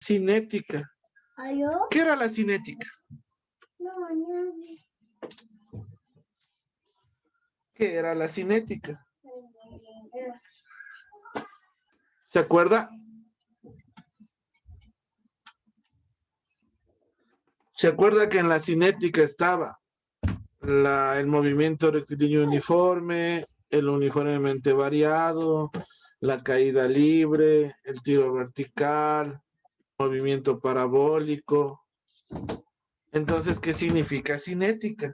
cinética. ¿Qué era la cinética? ¿Qué era la cinética? ¿Se acuerda? ¿Se acuerda que en la cinética estaba el movimiento rectilíneo uniforme, el uniformemente variado, la caída libre, el tiro vertical, movimiento parabólico? Entonces, ¿qué significa cinética?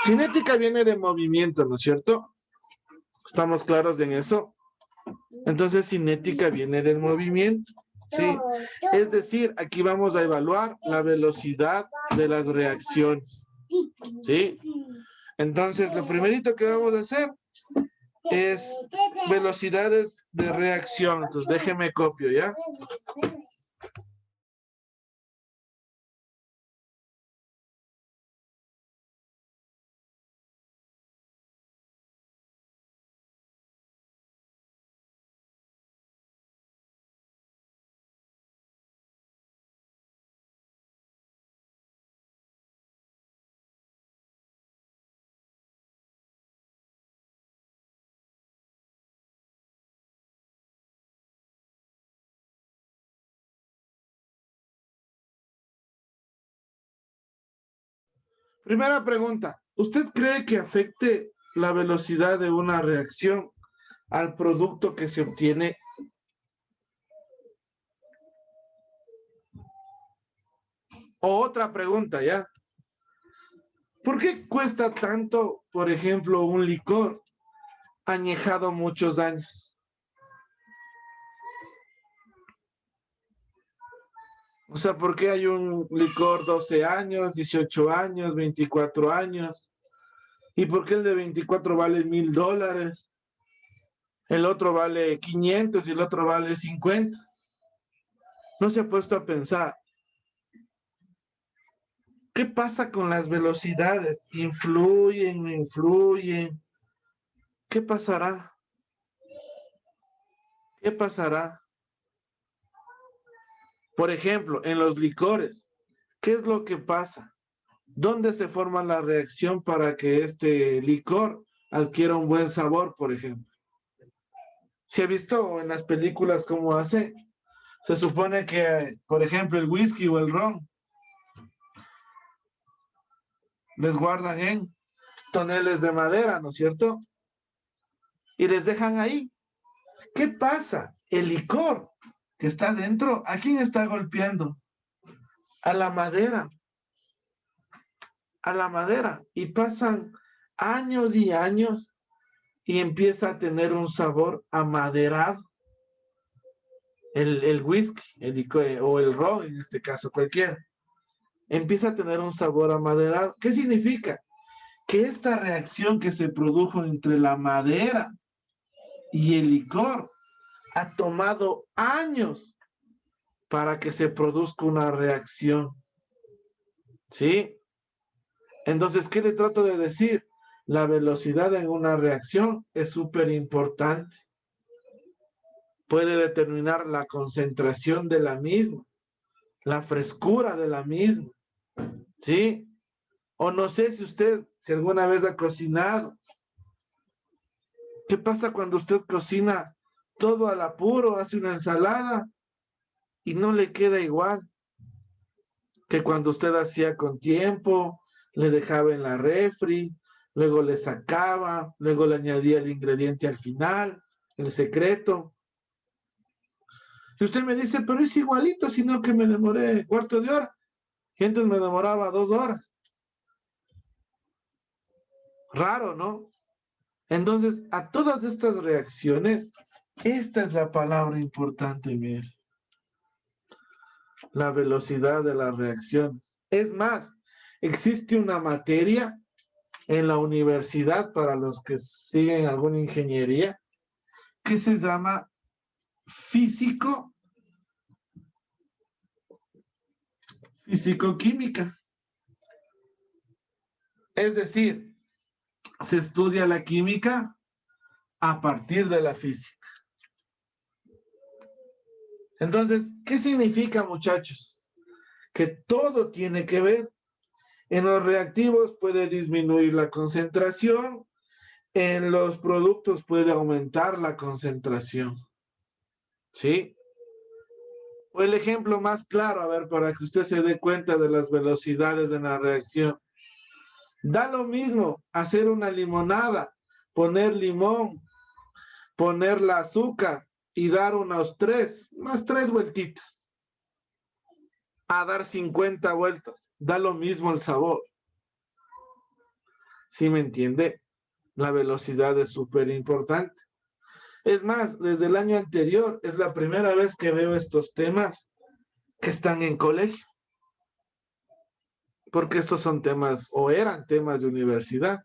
Cinética viene de movimiento, ¿no es cierto? ¿Estamos claros en eso? Entonces, cinética viene del movimiento, ¿sí? Es decir, aquí vamos a evaluar la velocidad de las reacciones, ¿sí? Entonces, lo primerito que vamos a hacer es velocidades de reacción. Entonces, déjeme copio, ¿ya? Primera pregunta. ¿Usted cree que afecte la velocidad de una reacción al producto que se obtiene? O otra pregunta, ¿ya? ¿Por qué cuesta tanto, por ejemplo, un licor añejado muchos años? O sea, ¿por qué hay un licor 12 años, 18 años, 24 años? ¿Y por qué el de 24 vale $1000? El otro vale 500 y el otro vale 50. ¿No se ha puesto a pensar qué pasa con las velocidades? ¿Influyen, no influyen? ¿Qué pasará? ¿Qué pasará? Por ejemplo, en los licores, ¿qué es lo que pasa? ¿Dónde se forma la reacción para que este licor adquiera un buen sabor, por ejemplo? ¿Se ha visto en las películas cómo hace? Se supone que, por ejemplo, el whisky o el ron les guardan en toneles de madera, ¿no es cierto? Y les dejan ahí. ¿Qué pasa? El licor que está dentro, ¿a quién está golpeando? A la madera, a la madera. Y pasan años y años y empieza a tener un sabor amaderado. El whisky, el licor, o el ron en este caso, cualquiera. Empieza a tener un sabor amaderado. ¿Qué significa? Que esta reacción que se produjo entre la madera y el licor ha tomado años para que se produzca una reacción. ¿Sí? Entonces, ¿qué le trato de decir? La velocidad en una reacción es súper importante. Puede determinar la concentración de la misma, la frescura de la misma. ¿Sí? O no sé si usted, si alguna vez ha cocinado. ¿Qué pasa cuando usted cocina todo al apuro, hace una ensalada y no le queda igual que cuando usted hacía con tiempo, le dejaba en la refri, luego le sacaba, luego le añadía el ingrediente al final, el secreto? Y usted me dice, pero es igualito, sino que me demoré cuarto de hora. Y antes me demoraba 2 horas. Raro, ¿no? Entonces, a todas estas reacciones, esta es la palabra importante, mire. La velocidad de las reacciones. Es más, existe una materia en la universidad para los que siguen alguna ingeniería que se llama físico-química. Es decir, se estudia la química a partir de la física. Entonces, ¿qué significa, muchachos? Que todo tiene que ver. En los reactivos puede disminuir la concentración, en los productos puede aumentar la concentración. ¿Sí? O el ejemplo más claro, a ver, para que usted se dé cuenta de las velocidades de la reacción. Da lo mismo hacer una limonada, poner limón, poner la azúcar y dar unas tres vueltitas. A dar 50 vueltas. Da lo mismo el sabor. ¿Sí me entiende? La velocidad es súper importante. Es más, desde el año anterior es la primera vez que veo estos temas que están en colegio. Porque estos son temas, o eran temas de universidad.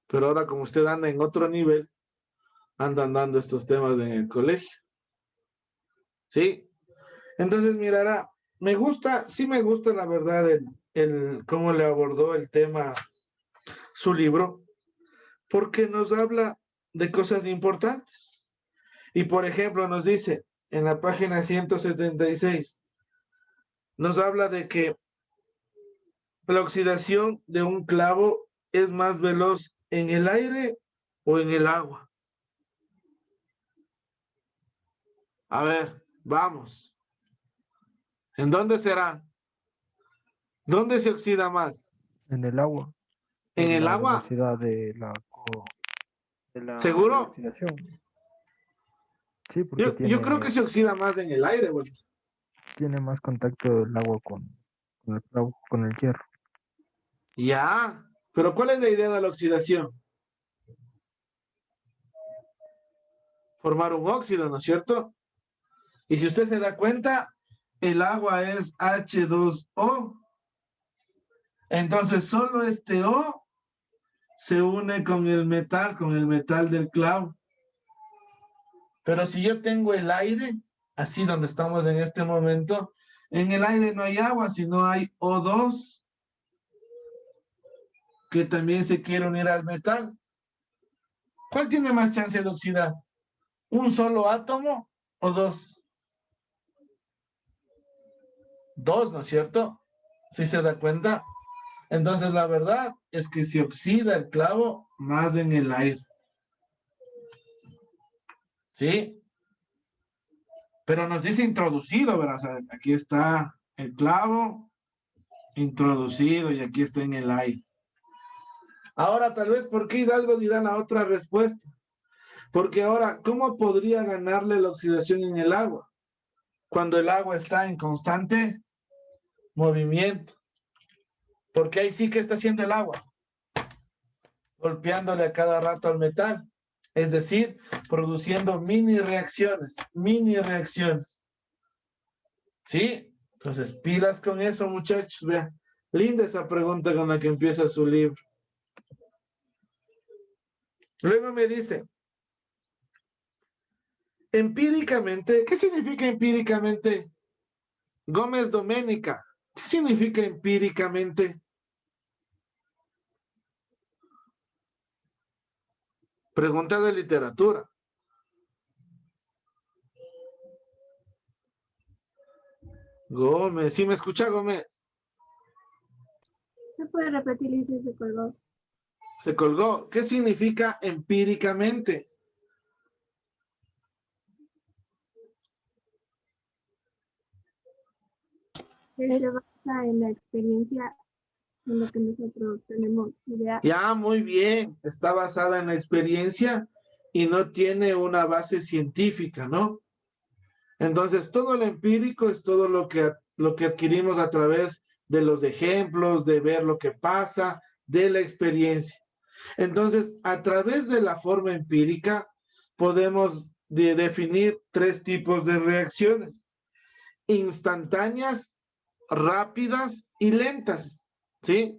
Pero ahora como usted anda en otro nivel, andan dando estos temas en el colegio. ¿Sí? Entonces, mirará, me gusta, sí me gusta la verdad el cómo le abordó el tema su libro, porque nos habla de cosas importantes. Y por ejemplo, nos dice en la página 176, nos habla de que la oxidación de un clavo es más veloz en el aire o en el agua. A ver, vamos. ¿En dónde será? ¿Dónde se oxida más? En el agua, ¿En por el la agua? velocidad de la ¿Seguro? oxidación. Sí, porque Yo creo que se oxida más en el aire, güey. tiene más contacto el agua con el hierro. Ya, pero ¿cuál es la idea de la oxidación? Formar un óxido, ¿no es cierto? Y si usted se da cuenta, el agua es H2O. Entonces solo este O se une con el metal del clavo. Pero si yo tengo el aire, así donde estamos en este momento, en el aire no hay agua, sino hay O2, que también se quiere unir al metal. ¿Cuál tiene más chance de oxidar? ¿Un solo átomo o dos? Dos, ¿no es cierto? ¿Sí se da cuenta? Entonces la verdad es que se oxida el clavo más en el aire. ¿Sí? Pero nos dice introducido, ¿verdad? O sea, aquí está el clavo introducido y aquí está en el aire. Ahora, tal vez, ¿por qué Hidalgo dirá la otra respuesta? Porque ahora, ¿cómo podría ganarle la oxidación en el agua? Cuando el agua está en constante movimiento. Porque ahí sí que está haciendo el agua, golpeándole a cada rato al metal. Es decir, produciendo mini reacciones. ¿Sí? Entonces, pilas con eso, muchachos. Vean, linda esa pregunta con la que empieza su libro. Luego me dice, empíricamente, ¿qué significa empíricamente? Gómez Doménica, ¿qué significa empíricamente? Pregunta de literatura. Gómez, ¿sí me escucha, Gómez? ¿Se puede repetir y si se colgó? Se colgó. ¿Qué significa empíricamente? Que se basa en la experiencia en lo que nosotros tenemos idea. Ya, muy bien. Está basada en la experiencia y no tiene una base científica, ¿no? Entonces, todo lo empírico es todo lo que adquirimos a través de los ejemplos, de ver lo que pasa, de la experiencia. Entonces, a través de la forma empírica, podemos definir tres tipos de reacciones: instantáneas, rápidas y lentas, ¿sí?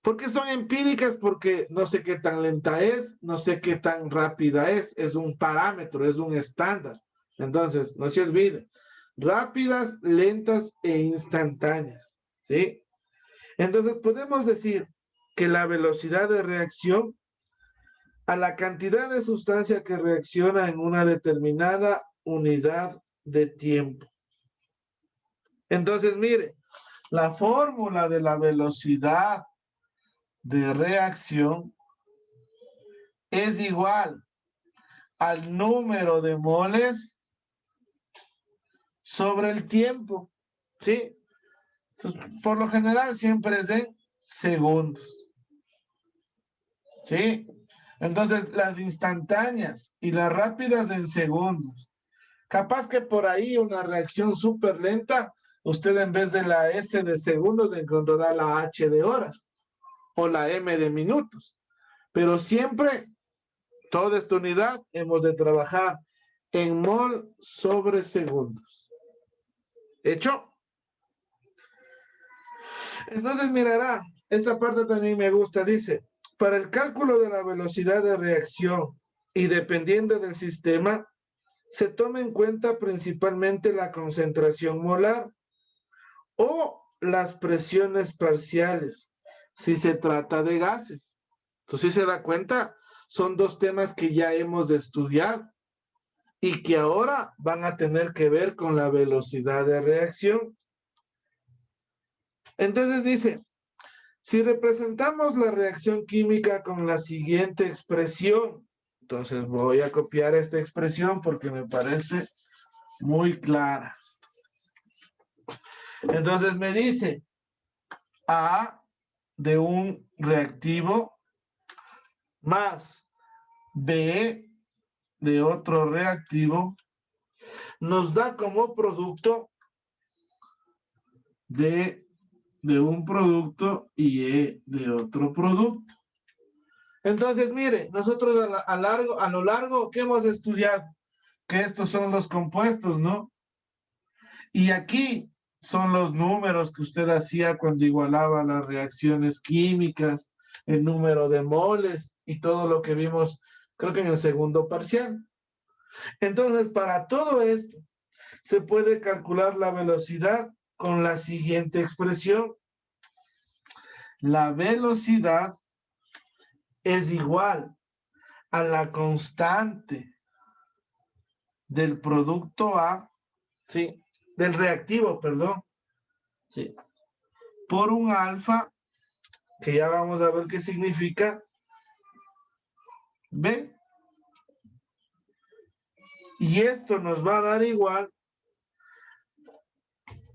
¿Por qué son empíricas? Porque no sé qué tan lenta es, no sé qué tan rápida es un parámetro, es un estándar. Entonces, no se olvide, rápidas, lentas e instantáneas, ¿sí? Entonces podemos decir que la velocidad de reacción a la cantidad de sustancia que reacciona en una determinada unidad de tiempo. Entonces, mire, la fórmula de la velocidad de reacción es igual al número de moles sobre el tiempo, ¿sí? Entonces, por lo general siempre es en segundos, ¿sí? Entonces, las instantáneas y las rápidas en segundos. Capaz que por ahí una reacción súper lenta, usted en vez de la S de segundos encontrará la H de horas o la M de minutos. Pero siempre, toda esta unidad, hemos de trabajar en mol sobre segundos. ¿Hecho? Entonces mirará, esta parte también me gusta, dice, para el cálculo de la velocidad de reacción y dependiendo del sistema, se toma en cuenta principalmente la concentración molar o las presiones parciales, si se trata de gases. Entonces, si se da cuenta, son dos temas que ya hemos de estudiar y que ahora van a tener que ver con la velocidad de reacción. Entonces dice, si representamos la reacción química con la siguiente expresión, entonces voy a copiar esta expresión porque me parece muy clara. Entonces me dice, A de un reactivo más B de otro reactivo nos da como producto D de un producto y E de otro producto. Entonces, mire, nosotros a lo largo que hemos estudiado, que estos son los compuestos, ¿no? Y aquí son los números que usted hacía cuando igualaba las reacciones químicas, el número de moles y todo lo que vimos, creo que en el segundo parcial. Entonces, para todo esto, se puede calcular la velocidad con la siguiente expresión. La velocidad es igual a la constante del producto A, ¿sí? Del reactivo, perdón, ¿sí? Por un alfa, que ya vamos a ver qué significa, B. Y esto nos va a dar igual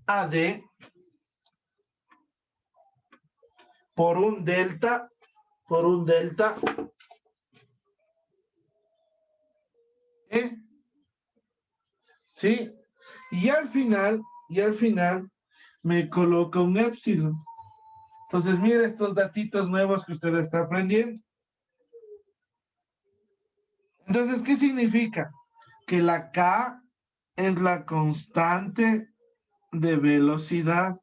a D por un delta, E. ¿Sí? Y al final me coloca un épsilon. Entonces, mire estos datitos nuevos que usted está aprendiendo. Entonces, ¿qué significa? Que la K es la constante de velocidad.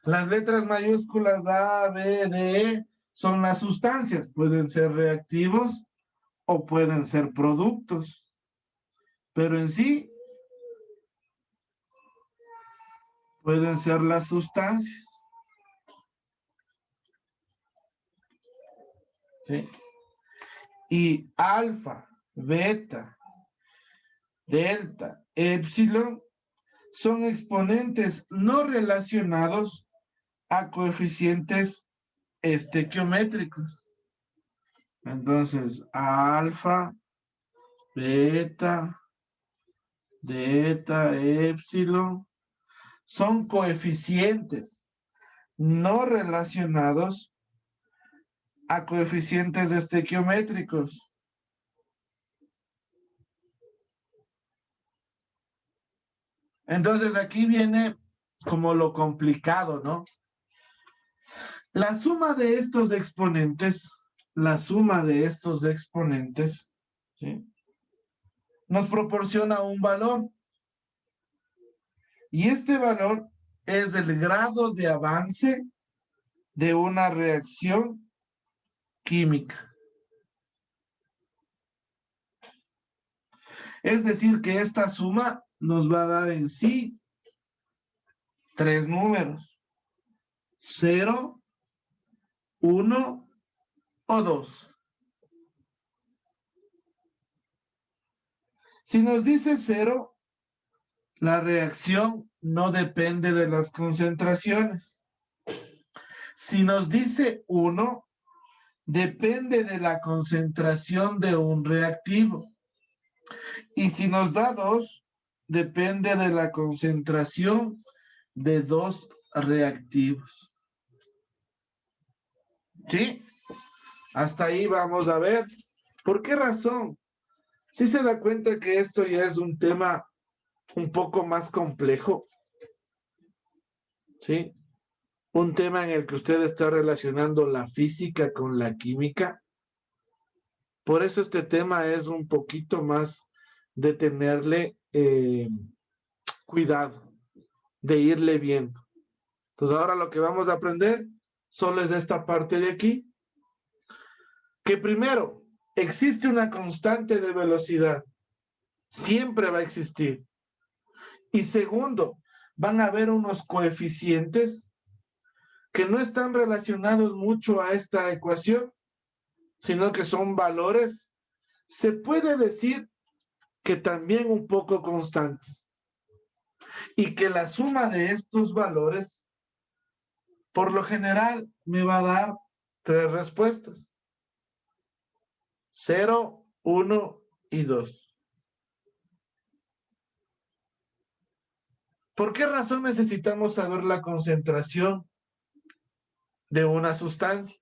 Las letras mayúsculas A, B, D, E son las sustancias. Pueden ser reactivos o pueden ser productos. Pero en sí, pueden ser las sustancias. ¿Sí? Y alfa, beta, delta, epsilon son exponentes no relacionados a coeficientes estequiométricos. Entonces, alfa, beta, delta, epsilon son coeficientes no relacionados a coeficientes estequiométricos. Entonces aquí viene como lo complicado, ¿no? La suma de estos exponentes, ¿sí? Nos proporciona un valor. Y este valor es el grado de avance de una reacción química. Es decir, que esta suma nos va a dar en sí tres números, 0, 1 o 2. Si nos dice 0, la reacción no depende de las concentraciones. Si nos dice 1, depende de la concentración de un reactivo. Y si nos da 2, depende de la concentración de dos reactivos. ¿Sí? Hasta ahí vamos a ver. ¿Por qué razón? Si se da cuenta que esto ya es un tema un poco más complejo. ¿Sí? Un tema en el que usted está relacionando la física con la química. Por eso este tema es un poquito más de tenerle cuidado, de irle viendo. Entonces ahora lo que vamos a aprender solo es esta parte de aquí, que primero, existe una constante de velocidad, siempre va a existir. Y segundo, van a haber unos coeficientes que no están relacionados mucho a esta ecuación, sino que son valores, se puede decir que también un poco constantes. Y que la suma de estos valores, por lo general, me va a dar tres respuestas. 0, 1 y 2. ¿Por qué razón necesitamos saber la concentración de una sustancia?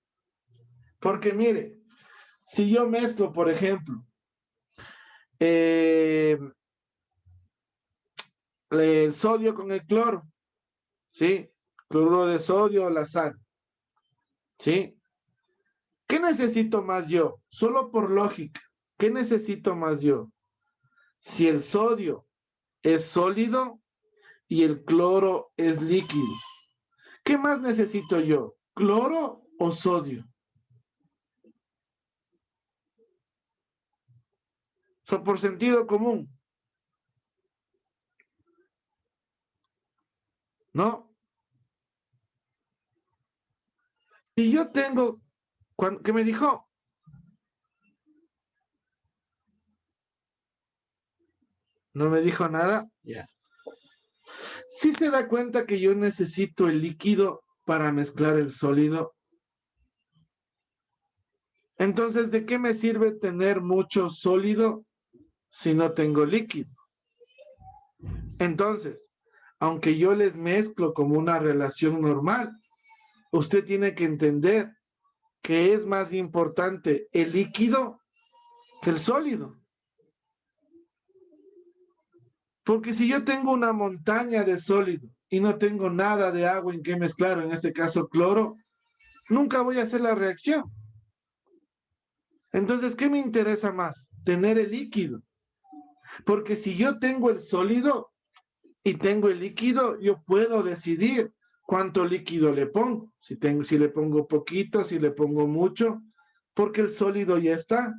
Porque mire, si yo mezclo, por ejemplo, el sodio con el cloro, ¿sí? Cloruro de sodio o la sal, ¿sí? ¿Qué necesito más yo? Solo por lógica, ¿qué necesito más yo? Si el sodio es sólido y el cloro es líquido, ¿qué más necesito yo? ¿Cloro o sodio? Son por sentido común, ¿no? Si yo tengo, ¿qué me dijo? ¿No me dijo nada? Ya. Si se da cuenta que yo necesito el líquido para mezclar el sólido, entonces, ¿de qué me sirve tener mucho sólido si no tengo líquido? Entonces, aunque yo les mezclo como una relación normal, usted tiene que entender que es más importante el líquido que el sólido. Porque si yo tengo una montaña de sólido y no tengo nada de agua en que mezclar, en este caso cloro, nunca voy a hacer la reacción. Entonces, ¿qué me interesa más? Tener el líquido. Porque si yo tengo el sólido y tengo el líquido, yo puedo decidir cuánto líquido le pongo. Si le pongo poquito, si le pongo mucho, porque el sólido ya está.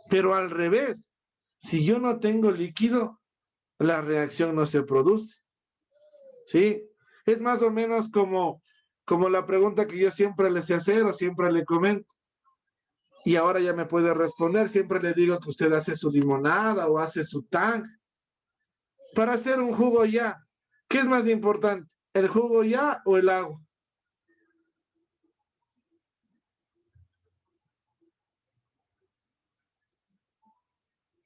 Pero al revés, si yo no tengo líquido, la reacción no se produce. ¿Sí? Es más o menos como la pregunta que yo siempre les sé hacer o siempre le comento. Y ahora ya me puede responder. Siempre le digo que usted hace su limonada o hace su tang. Para hacer un jugo ya, ¿qué es más importante? ¿El jugo ya o el agua?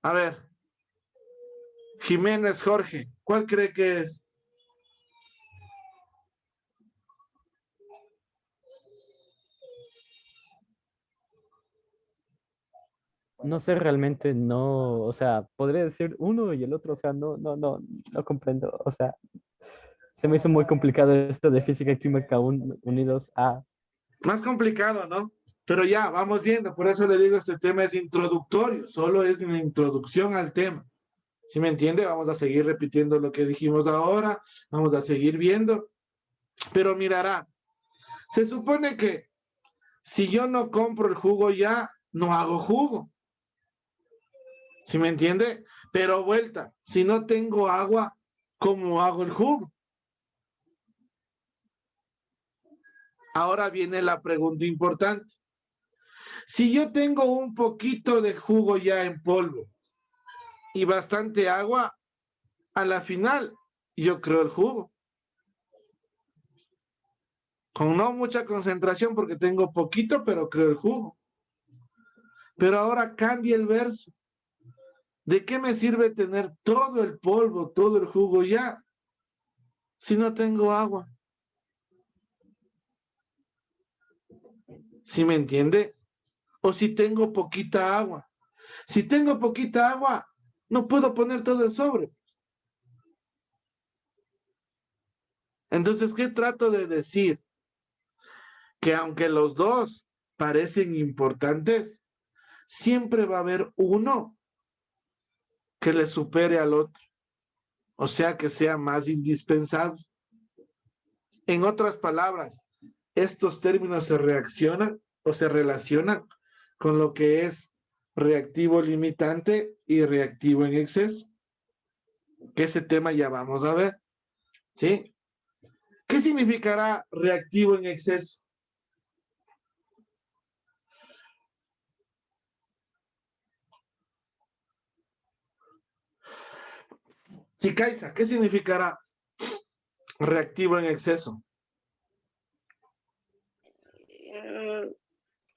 A ver, Jiménez Jorge, ¿cuál cree que es? No sé realmente, no, o sea, podría decir uno y el otro, o sea, no comprendo, o sea, se me hizo muy complicado esto de física y química unidos a... Más complicado, ¿no? Pero ya, vamos viendo, por eso le digo, este tema es introductorio, solo es una introducción al tema. ¿Sí me entiende? Vamos a seguir repitiendo lo que dijimos ahora, vamos a seguir viendo, pero mirará, se supone que si yo no compro el jugo ya, no hago jugo. ¿Sí me entiende? Pero vuelta, si no tengo agua, ¿cómo hago el jugo? Ahora viene la pregunta importante. Si yo tengo un poquito de jugo ya en polvo y bastante agua, a la final yo creo el jugo. Con no mucha concentración porque tengo poquito, pero creo el jugo. Pero ahora cambia el verso. ¿De qué me sirve tener todo el polvo, todo el jugo ya, si no tengo agua? ¿Sí me entiende? O si tengo poquita agua. Si tengo poquita agua, no puedo poner todo el sobre. Entonces, ¿qué trato de decir? Que aunque los dos parecen importantes, siempre va a haber uno que le supere al otro. O sea, que sea más indispensable. En otras palabras, estos términos se reaccionan o se relacionan con lo que es reactivo limitante y reactivo en exceso. Que ese tema ya vamos a ver. ¿Sí? ¿Qué significará reactivo en exceso? Chicaiza, ¿qué significará reactivo en exceso?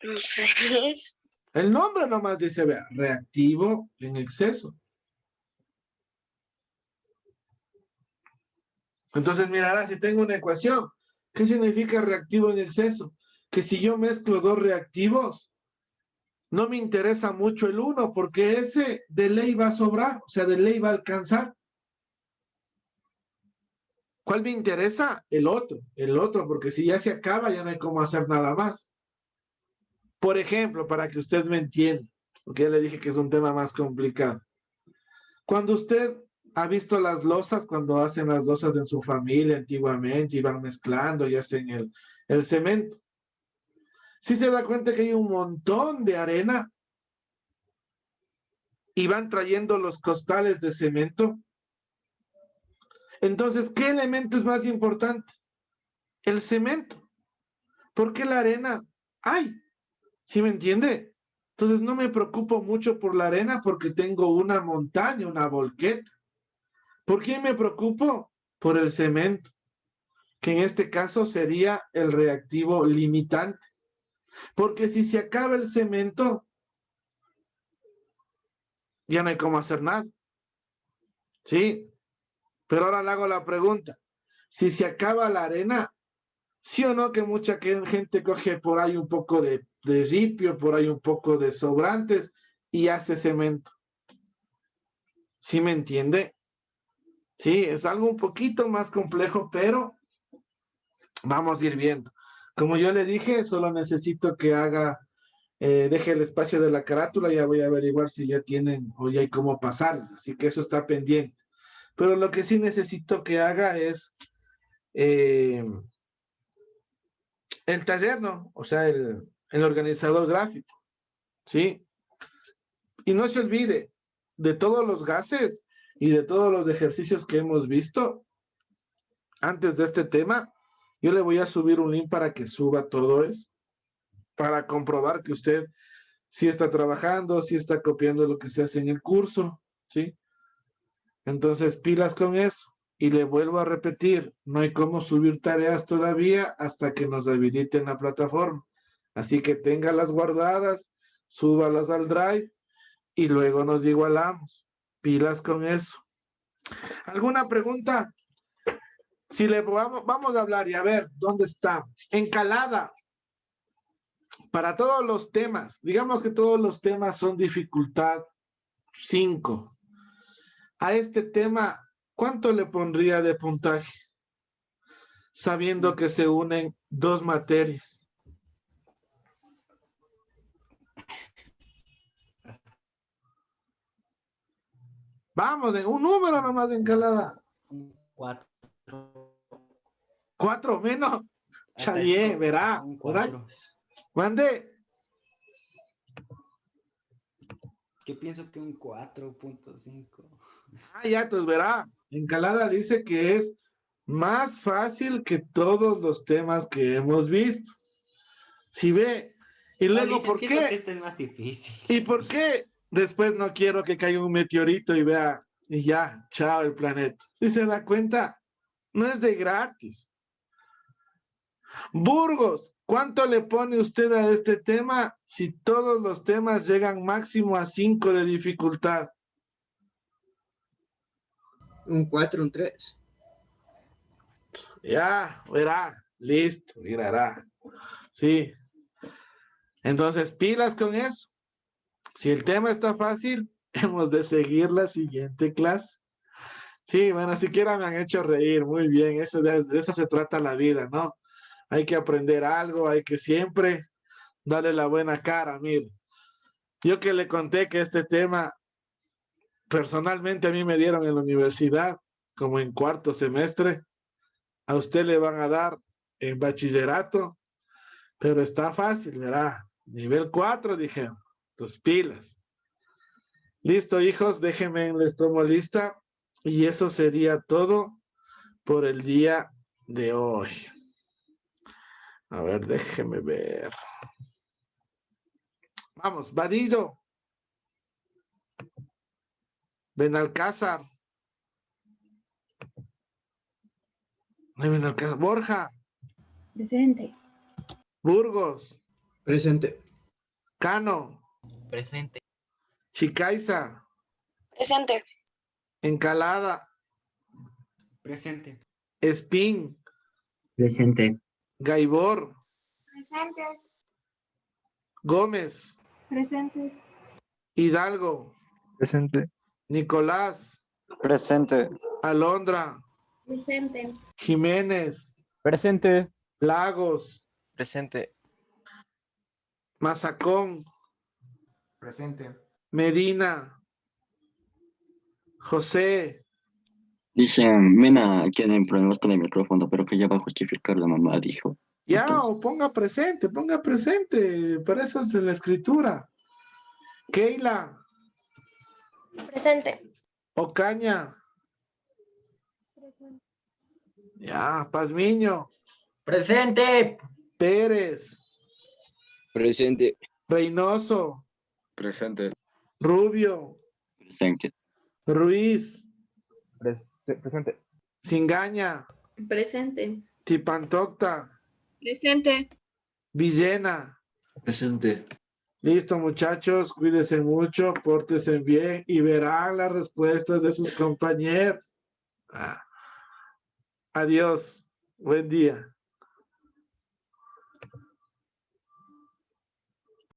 No sé. El nombre nomás dice, vea, reactivo en exceso. Entonces, mirará, si tengo una ecuación, ¿qué significa reactivo en exceso? Que si yo mezclo dos reactivos, no me interesa mucho el uno, porque ese de ley va a sobrar, o sea, de ley va a alcanzar. ¿Cuál me interesa? El otro, porque si ya se acaba, ya no hay cómo hacer nada más. Por ejemplo, para que usted me entienda, porque ya le dije que es un tema más complicado. Cuando usted ha visto las losas, cuando hacen las losas en su familia antiguamente, y van mezclando y hacen el cemento, sí se da cuenta que hay un montón de arena y van trayendo los costales de cemento. Entonces, ¿qué elemento es más importante? El cemento. ¿Por qué la arena? ¡Ay! ¿Sí me entiende? Entonces no me preocupo mucho por la arena porque tengo una montaña, una volqueta. ¿Por qué me preocupo? Por el cemento, que en este caso sería el reactivo limitante. Porque si se acaba el cemento, ya no hay cómo hacer nada. ¿Sí? Pero ahora le hago la pregunta. Si se acaba la arena, ¿sí o no que mucha gente coge por ahí un poco de ripio, por ahí un poco de sobrantes y hace cemento? ¿Sí me entiende? Sí, es algo un poquito más complejo, pero vamos a ir viendo. Como yo le dije, solo necesito que deje el espacio de la carátula, ya voy a averiguar si ya tienen o ya hay cómo pasar, así que eso está pendiente. Pero lo que sí necesito que haga es el taller, ¿no? O sea, el organizador gráfico, ¿sí? Y no se olvide de todos los gases y de todos los ejercicios que hemos visto antes de este tema. Yo le voy a subir un link para que suba todo eso, para comprobar que usted sí está trabajando, sí está copiando lo que se hace en el curso, ¿sí? Entonces, pilas con eso. Y le vuelvo a repetir, no hay cómo subir tareas todavía hasta que nos habiliten la plataforma. Así que téngalas guardadas, súbalas al Drive y luego nos igualamos. Pilas con eso. ¿Alguna pregunta? Si le vamos a hablar y a ver, ¿dónde está? Encalada. Para todos los temas, digamos que todos los temas son dificultad 5. A este tema, ¿cuánto le pondría de puntaje? Sabiendo que se unen dos materias. Vamos, un número nomás de encalada. 4. 4 menos. Hasta Chavier, esto, verá. un ¿Verdad? 4. Mande. Yo pienso que un 4.5. Ah, ya, pues verá. Encalada dice que es Más fácil que todos los temas que hemos visto. Si ve, y No, luego, Liz, ¿por pienso que qué? este es más difícil. ¿Y por qué después no quiero que caiga un meteorito y vea, y ya, chao el planeta? Si se da cuenta, no es de gratis. Burgos, ¿cuánto le pone usted a este tema si todos los temas llegan máximo a 5 de dificultad? Un 4, un 3. Ya, verá, listo, mirará. Sí. Entonces, pilas con eso. Si el tema está fácil, hemos de seguir la siguiente clase. Sí, bueno, siquiera me han hecho reír, muy bien, eso de eso se trata la vida, ¿no? Hay que aprender algo, hay que siempre darle la buena cara, mire. Yo que le conté que este tema, personalmente a mí me dieron en la universidad, como en cuarto semestre, a usted le van a dar en bachillerato, pero está fácil, verá. Nivel 4, dije, tus pilas. Listo, hijos, déjenme, les tomo lista. Y eso sería todo por el día de hoy. A ver, déjenme ver. Vamos, Vadillo. Benalcázar. No, Benalcázar. Borja. Presente. Burgos. Presente. Cano. Presente. Chicaiza. Presente. Encalada. Presente. Espín. Presente. Gaibor. Presente. Gómez. Presente. Hidalgo. Presente. Nicolás. Presente. Alondra. Presente. Jiménez. Presente. Lagos. Presente. Mazacón. Presente. Medina. José. Dicen, Mena tiene problemas con el micrófono, pero que ya va a justificar la mamá, dijo. Ya, Entonces, o ponga presente. Para eso es de la escritura. Keila. Presente. Ocaña. Ya, Pazmiño. Presente. Pérez. Presente. Reynoso. Presente. Rubio. presente. Ruiz. Presente. Singaña. Presente. Tipantocta. Presente. Villena. Presente. Listo, muchachos, cuídense mucho, pórtense bien y verán las respuestas de sus compañeros. Adiós. Buen día.